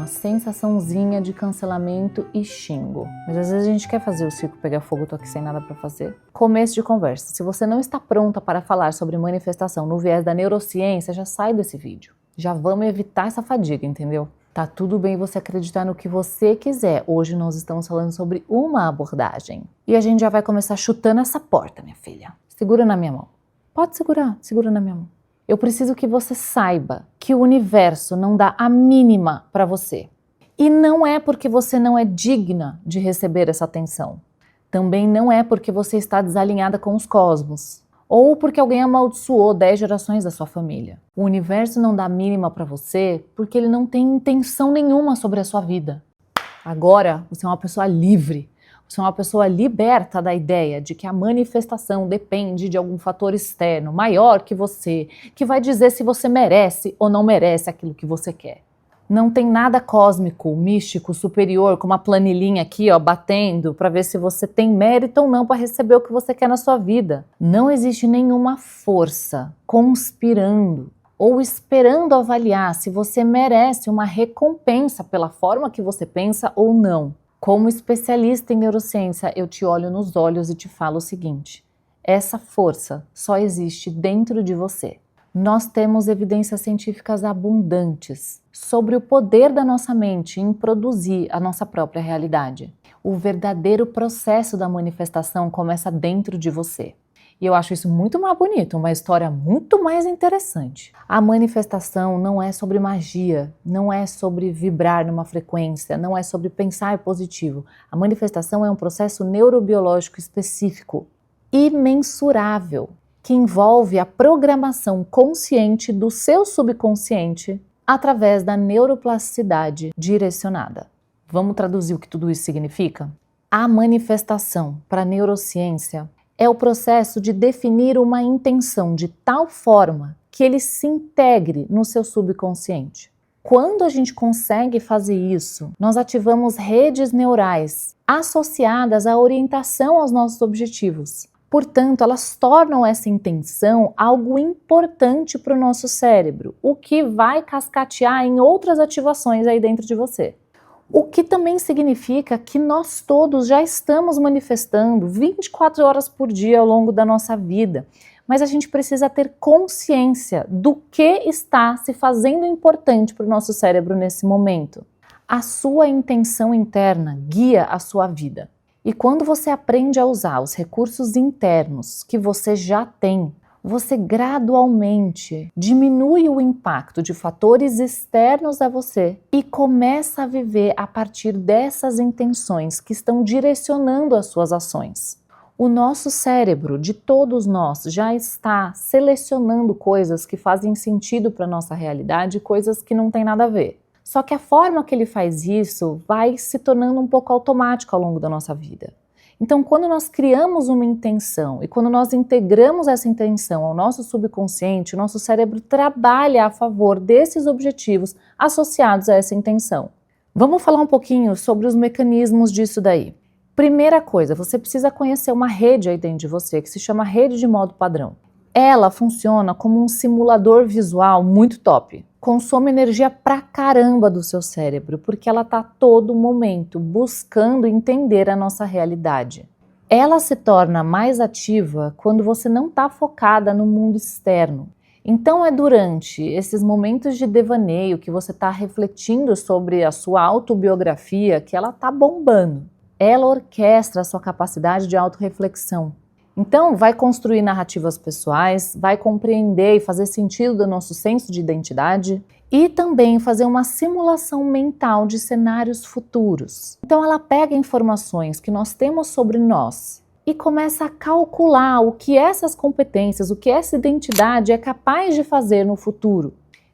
uma sensaçãozinha de cancelamento e xingo. Mas às vezes a gente quer fazer o circo pegar fogo, tô aqui sem nada pra fazer. Começo de conversa. Se você não está pronta para falar sobre manifestação no viés da neurociência, já sai desse vídeo. Já vamos evitar essa fadiga, entendeu? Tá tudo bem você acreditar no que você quiser. Hoje nós estamos falando sobre uma abordagem. E a gente já vai começar chutando essa porta, minha filha. Segura na minha mão. Pode segurar, segura na minha mão. Eu preciso que você saiba que o universo não dá a mínima para você. E não é porque você não é digna de receber essa atenção. Também não é porque você está desalinhada com os cosmos. Ou porque alguém amaldiçoou 10 gerações da sua família. O universo não dá a mínima para você porque ele não tem intenção nenhuma sobre a sua vida. Agora, você é uma pessoa livre. Você é uma pessoa liberta da ideia de que a manifestação depende de algum fator externo, maior que você, que vai dizer se você merece ou não merece aquilo que você quer. Não tem nada cósmico, místico, superior, com uma planilhinha aqui, ó, batendo para ver se você tem mérito ou não para receber o que você quer na sua vida. Não existe nenhuma força conspirando ou esperando avaliar se você merece uma recompensa pela forma que você pensa ou não. Como especialista em neurociência, eu te olho nos olhos e te falo o seguinte: essa força só existe dentro de você. Nós temos evidências científicas abundantes sobre o poder da nossa mente em produzir a nossa própria realidade. O verdadeiro processo da manifestação começa dentro de você. E eu acho isso muito mais bonito, uma história muito mais interessante. A manifestação não é sobre magia, não é sobre vibrar numa frequência, não é sobre pensar positivo. A manifestação é um processo neurobiológico específico, imensurável, que envolve a programação consciente do seu subconsciente através da neuroplasticidade direcionada. Vamos traduzir o que tudo isso significa? A manifestação para a neurociência é o processo de definir uma intenção de tal forma que ele se integre no seu subconsciente. Quando a gente consegue fazer isso, nós ativamos redes neurais associadas à orientação aos nossos objetivos. Portanto, elas tornam essa intenção algo importante para o nosso cérebro, o que vai cascatear em outras ativações aí dentro de você. O que também significa que nós todos já estamos manifestando 24 horas por dia ao longo da nossa vida, mas a gente precisa ter consciência do que está se fazendo importante para o nosso cérebro nesse momento. A sua intenção interna guia a sua vida. E quando você aprende a usar os recursos internos que você já tem, você gradualmente diminui o impacto de fatores externos a você e começa a viver a partir dessas intenções que estão direcionando as suas ações. O nosso cérebro, de todos nós, já está selecionando coisas que fazem sentido para a nossa realidade e coisas que não têm nada a ver. Só que a forma que ele faz isso vai se tornando um pouco automático ao longo da nossa vida. Então, quando nós criamos uma intenção e quando nós integramos essa intenção ao nosso subconsciente, o nosso cérebro trabalha a favor desses objetivos associados a essa intenção. Vamos falar um pouquinho sobre os mecanismos disso daí. Primeira coisa, você precisa conhecer uma rede aí dentro de você que se chama rede de modo padrão. Ela funciona como um simulador visual muito top. Consome energia pra caramba do seu cérebro, porque ela está a todo momento buscando entender a nossa realidade. Ela se torna mais ativa quando você não está focada no mundo externo. Então é durante esses momentos de devaneio que você está refletindo sobre a sua autobiografia que ela está bombando. Ela orquestra a sua capacidade de autorreflexão. Então, vai construir narrativas pessoais, vai compreender e fazer sentido do nosso senso de identidade e também fazer uma simulação mental de cenários futuros. Então, ela pega informações que nós temos sobre nós e começa a calcular o que essas competências, o que essa identidade é capaz de fazer no futuro.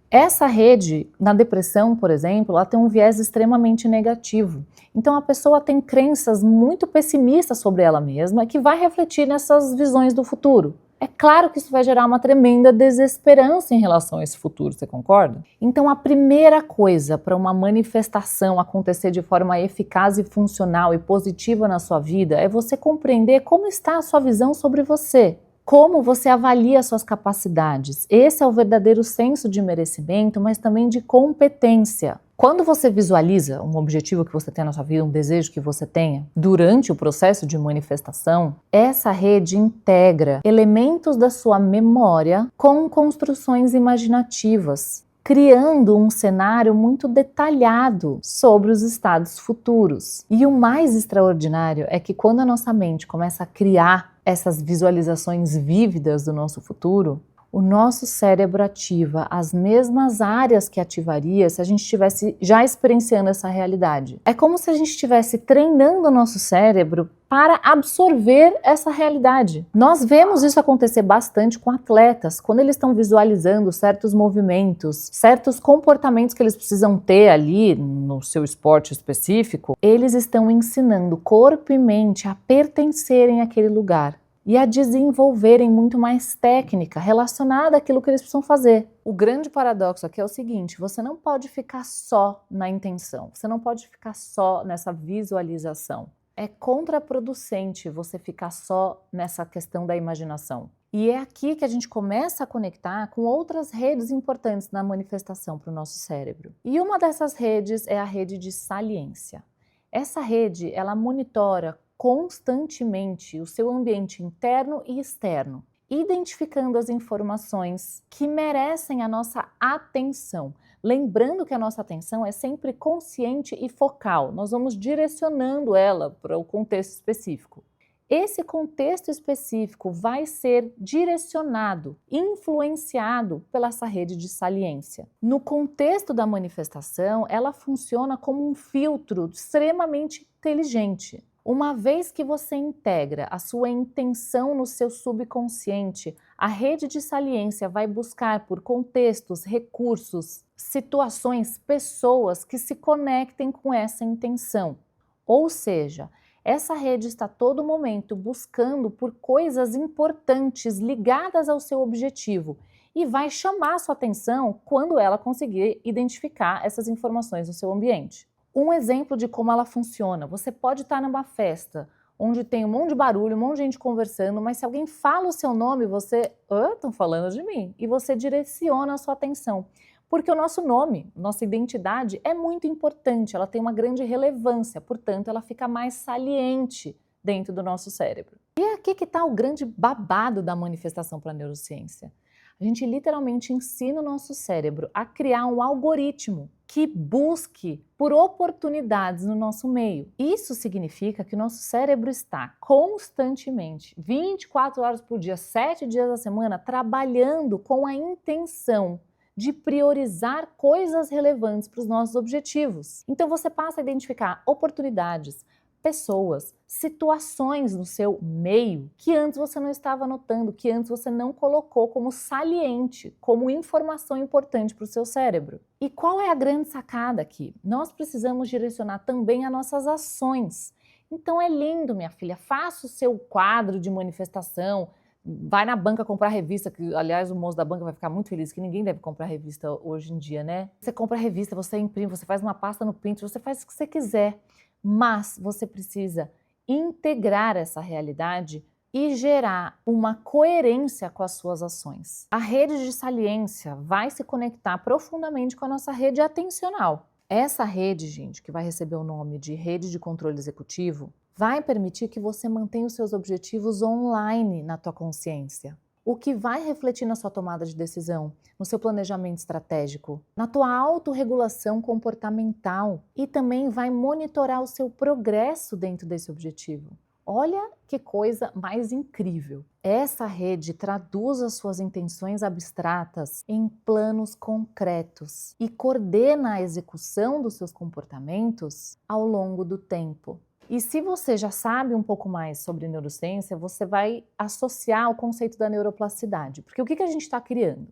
Essa rede, na depressão, por exemplo, ela tem um viés extremamente negativo. Então a pessoa tem crenças muito pessimistas sobre ela mesma que vai refletir nessas visões do futuro. É claro que isso vai gerar uma tremenda desesperança em relação a esse futuro, você concorda? Então a primeira coisa para uma manifestação acontecer de forma eficaz e funcional e positiva na sua vida é você compreender como está a sua visão sobre você. Como você avalia suas capacidades? Esse é o verdadeiro senso de merecimento, mas também de competência. Quando você visualiza um objetivo que você tem na sua vida, um desejo que você tenha, durante o processo de manifestação, essa rede integra elementos da sua memória com construções imaginativas, criando um cenário muito detalhado sobre os estados futuros. E o mais extraordinário é que quando a nossa mente começa a criar essas visualizações vívidas do nosso futuro, o nosso cérebro ativa as mesmas áreas que ativaria se a gente estivesse já experienciando essa realidade. É como se a gente estivesse treinando o nosso cérebro para absorver essa realidade. Nós vemos isso acontecer bastante com atletas, quando eles estão visualizando certos movimentos, certos comportamentos que eles precisam ter ali no seu esporte específico, eles estão ensinando corpo e mente a pertencerem àquele lugar e a desenvolverem muito mais técnica relacionada àquilo que eles precisam fazer. O grande paradoxo aqui é o seguinte: você não pode ficar só na intenção, você não pode ficar só nessa visualização. É contraproducente você ficar só nessa questão da imaginação. E é aqui que a gente começa a conectar com outras redes importantes na manifestação para o nosso cérebro. E uma dessas redes é a rede de saliência. Essa rede, ela monitora constantemente o seu ambiente interno e externo, identificando as informações que merecem a nossa atenção. Lembrando que a nossa atenção é sempre consciente e focal, nós vamos direcionando ela para o contexto específico. Esse contexto específico vai ser direcionado, influenciado pela essa rede de saliência. No contexto da manifestação, ela funciona como um filtro extremamente inteligente. Uma vez que você integra a sua intenção no seu subconsciente, a rede de saliência vai buscar por contextos, recursos, situações, pessoas que se conectem com essa intenção. Ou seja, essa rede está a todo momento buscando por coisas importantes ligadas ao seu objetivo e vai chamar a sua atenção quando ela conseguir identificar essas informações no seu ambiente. Um exemplo de como ela funciona: você pode estar numa festa onde tem um monte de barulho, um monte de gente conversando, mas se alguém fala o seu nome, você, estão falando de mim, e você direciona a sua atenção. Porque o nosso nome, nossa identidade é muito importante, ela tem uma grande relevância, portanto ela fica mais saliente dentro do nosso cérebro. E é aqui que está o grande babado da manifestação para a neurociência. A gente literalmente ensina o nosso cérebro a criar um algoritmo que busque por oportunidades no nosso meio. Isso significa que o nosso cérebro está constantemente, 24 horas por dia, 7 dias da semana, trabalhando com a intenção de priorizar coisas relevantes para os nossos objetivos. Então você passa a identificar oportunidades, pessoas, situações no seu meio que antes você não estava notando, que antes você não colocou como saliente, como informação importante para o seu cérebro. E qual é a grande sacada aqui? Nós precisamos direcionar também as nossas ações. Então é lindo, minha filha, faça o seu quadro de manifestação, vai na banca comprar revista, que aliás o moço da banca vai ficar muito feliz, que ninguém deve comprar revista hoje em dia, né? Você compra revista, você imprime, você faz uma pasta no Pinterest, você faz o que você quiser. Mas você precisa integrar essa realidade e gerar uma coerência com as suas ações. A rede de saliência vai se conectar profundamente com a nossa rede atencional. Essa rede, gente, que vai receber o nome de rede de controle executivo, vai permitir que você mantenha os seus objetivos online na tua consciência. O que vai refletir na sua tomada de decisão, no seu planejamento estratégico, na tua autorregulação comportamental e também vai monitorar o seu progresso dentro desse objetivo. Olha que coisa mais incrível! Essa rede traduz as suas intenções abstratas em planos concretos e coordena a execução dos seus comportamentos ao longo do tempo. E se você já sabe um pouco mais sobre neurociência, você vai associar o conceito da neuroplasticidade. Porque o que a gente está criando?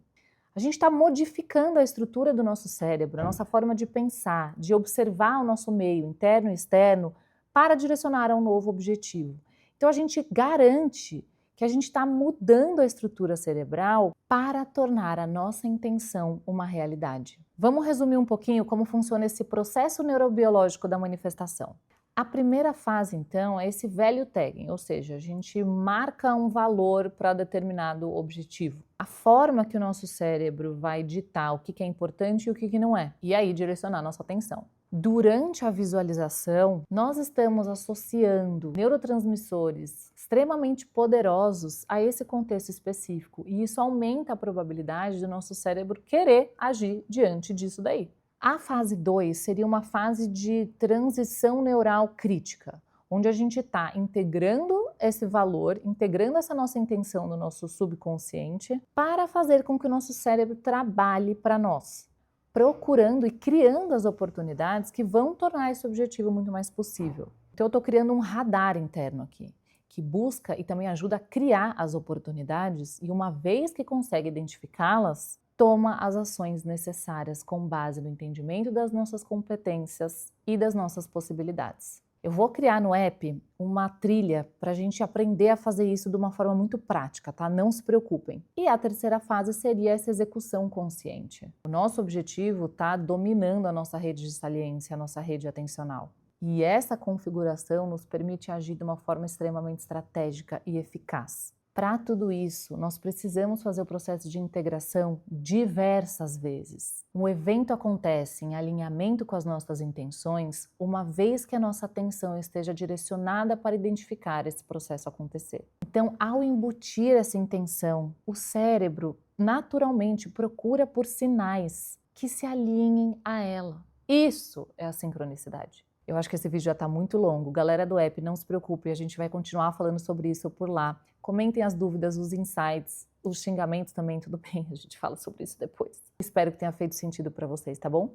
A gente está modificando a estrutura do nosso cérebro, a nossa forma de pensar, de observar o nosso meio interno e externo para direcionar a um novo objetivo. Então a gente garante que a gente está mudando a estrutura cerebral para tornar a nossa intenção uma realidade. Vamos resumir um pouquinho como funciona esse processo neurobiológico da manifestação. A primeira fase, então, é esse value tagging, ou seja, a gente marca um valor para determinado objetivo. A forma que o nosso cérebro vai ditar o que é importante e o que não é, e aí direcionar a nossa atenção. Durante a visualização, nós estamos associando neurotransmissores extremamente poderosos a esse contexto específico, e isso aumenta a probabilidade do nosso cérebro querer agir diante disso daí. A fase 2 seria uma fase de transição neural crítica, onde a gente está integrando esse valor, integrando essa nossa intenção no nosso subconsciente para fazer com que o nosso cérebro trabalhe para nós, procurando e criando as oportunidades que vão tornar esse objetivo muito mais possível. Então eu estou criando um radar interno aqui, que busca e também ajuda a criar as oportunidades e uma vez que consegue identificá-las, toma as ações necessárias com base no entendimento das nossas competências e das nossas possibilidades. Eu vou criar no app uma trilha para a gente aprender a fazer isso de uma forma muito prática, tá? Não se preocupem. E a terceira fase seria essa execução consciente. O nosso objetivo está dominando a nossa rede de saliência, a nossa rede atencional. E essa configuração nos permite agir de uma forma extremamente estratégica e eficaz. Para tudo isso, nós precisamos fazer o processo de integração diversas vezes. Um evento acontece em alinhamento com as nossas intenções, uma vez que a nossa atenção esteja direcionada para identificar esse processo acontecer. Então, ao embutir essa intenção, o cérebro naturalmente procura por sinais que se alinhem a ela. Isso é a sincronicidade. Eu acho que esse vídeo já está muito longo. Galera do app, não se preocupe, a gente vai continuar falando sobre isso por lá. Comentem as dúvidas, os insights, os xingamentos também, tudo bem, a gente fala sobre isso depois. Espero que tenha feito sentido para vocês, tá bom?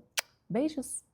Beijos!